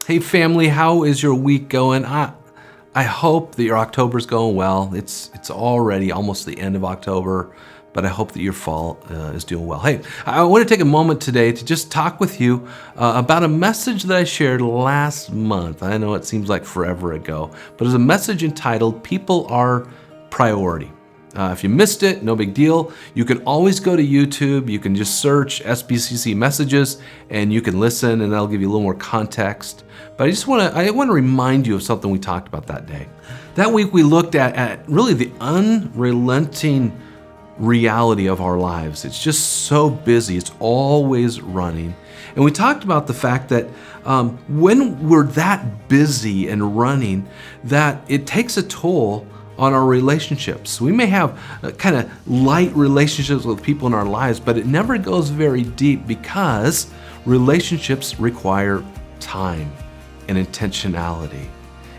Hey family, how is your week going? I hope that your October's going well. It's already almost the end of October, but I hope that your fall is doing well. Hey, I want to take a moment today to just talk with you about a message that I shared last month. I know it seems like forever ago, but it's a message entitled "People Are Priority." If you missed it, no big deal. You can always go to YouTube. You can just search SBCC messages and you can listen, and that'll give you a little more context. But I want to remind you of something we talked about that day. That week we looked at really the unrelenting reality of our lives. It's just so busy. It's always running. And we talked about the fact that when we're that busy and running, that it takes a toll on our relationships. We may have kind of light relationships with people in our lives, but it never goes very deep because relationships require time and intentionality.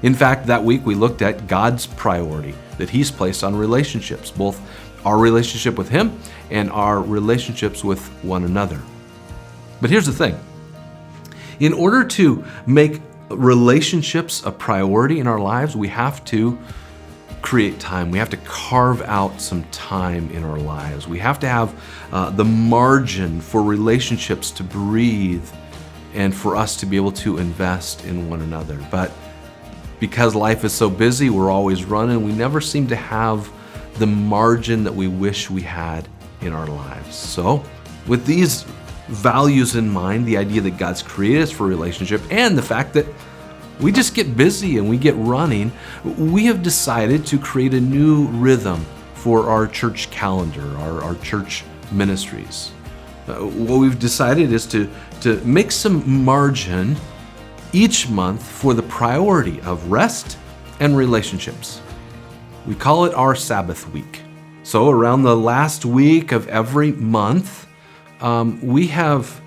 In fact, that week we looked at God's priority that He's placed on relationships, both our relationship with Him and our relationships with one another. But here's the thing. In order to make relationships a priority in our lives, we have to create time. We have to carve out some time in our lives. We have to have the margin for relationships to breathe and for us to be able to invest in one another. But because life is so busy, we're always running, we never seem to have the margin that we wish we had in our lives. So with these values in mind, the idea that God's created us for relationship and the fact that we just get busy and we get running, we have decided to create a new rhythm for our church calendar, our church ministries. What we've decided is to make some margin each month for the priority of rest and relationships. We call it our Sabbath week. So around the last week of every month, we have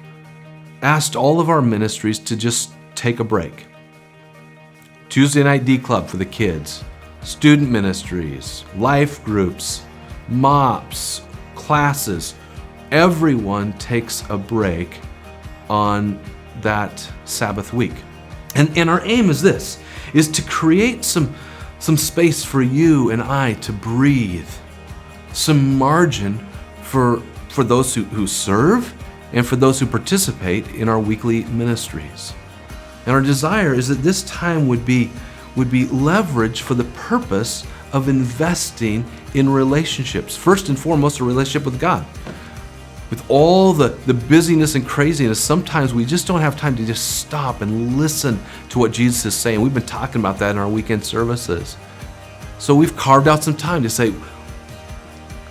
asked all of our ministries to just take a break. Tuesday night D Club for the kids, student ministries, life groups, MOPS, classes. Everyone takes a break on that Sabbath week. And our aim is this, is to create some space for you and I to breathe, some margin for those who serve and for those who participate in our weekly ministries. And our desire is that this time would be leveraged for the purpose of investing in relationships. First and foremost, a relationship with God. With all the busyness and craziness, sometimes we just don't have time to just stop and listen to what Jesus is saying. We've been talking about that in our weekend services. So we've carved out some time to say,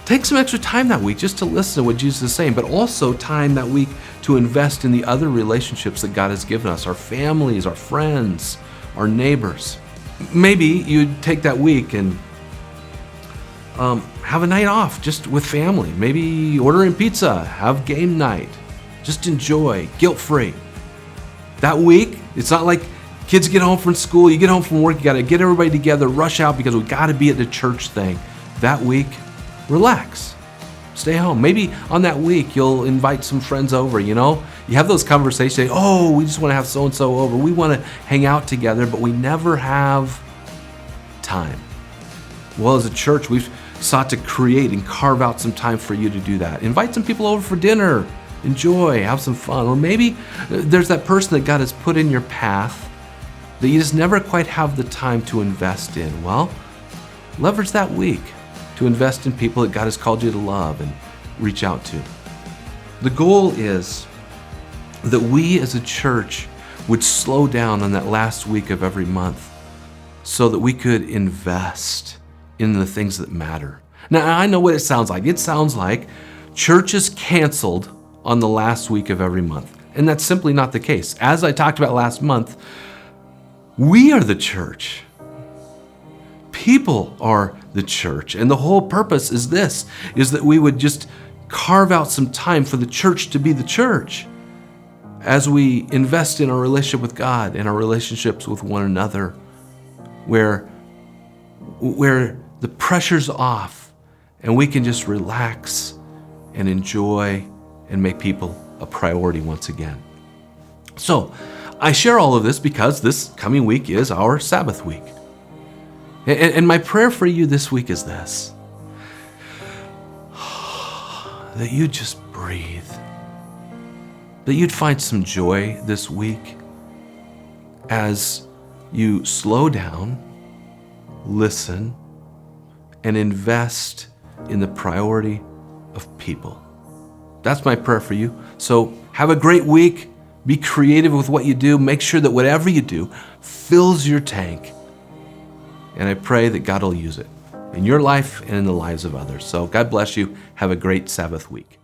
take some extra time that week just to listen to what Jesus is saying, but also time that week to invest in the other relationships that God has given us, our families, our friends, our neighbors. Maybe you'd take that week and have a night off just with family. Maybe order in pizza, have game night, just enjoy, guilt-free. That week, it's not like kids get home from school, you get home from work, you gotta get everybody together, rush out because we gotta be at the church thing. That week, relax, stay home. Maybe on that week, you'll invite some friends over, you have those conversations, say, oh, we just wanna have so-and-so over, we wanna hang out together, but we never have time. Well, as a church, we've sought to create and carve out some time for you to do that. Invite some people over for dinner, enjoy, have some fun. Or maybe there's that person that God has put in your path that you just never quite have the time to invest in. Well, leverage that week to invest in people that God has called you to love and reach out to. The goal is that we as a church would slow down on that last week of every month so that we could invest in the things that matter. Now, I know what it sounds like. It sounds like church is canceled on the last week of every month. And that's simply not the case. As I talked about last month, we are the church. People are the church. And the whole purpose is this, is that we would just carve out some time for the church to be the church as we invest in our relationship with God and our relationships with one another, where the pressure's off and we can just relax and enjoy and make people a priority once again. So I share all of this because this coming week is our Sabbath week. And my prayer for you this week is this: that you just breathe, that you'd find some joy this week as you slow down, listen, and invest in the priority of people. That's my prayer for you. So have a great week. Be creative with what you do. Make sure that whatever you do fills your tank. And I pray that God will use it in your life and in the lives of others. So God bless you. Have a great Sabbath week.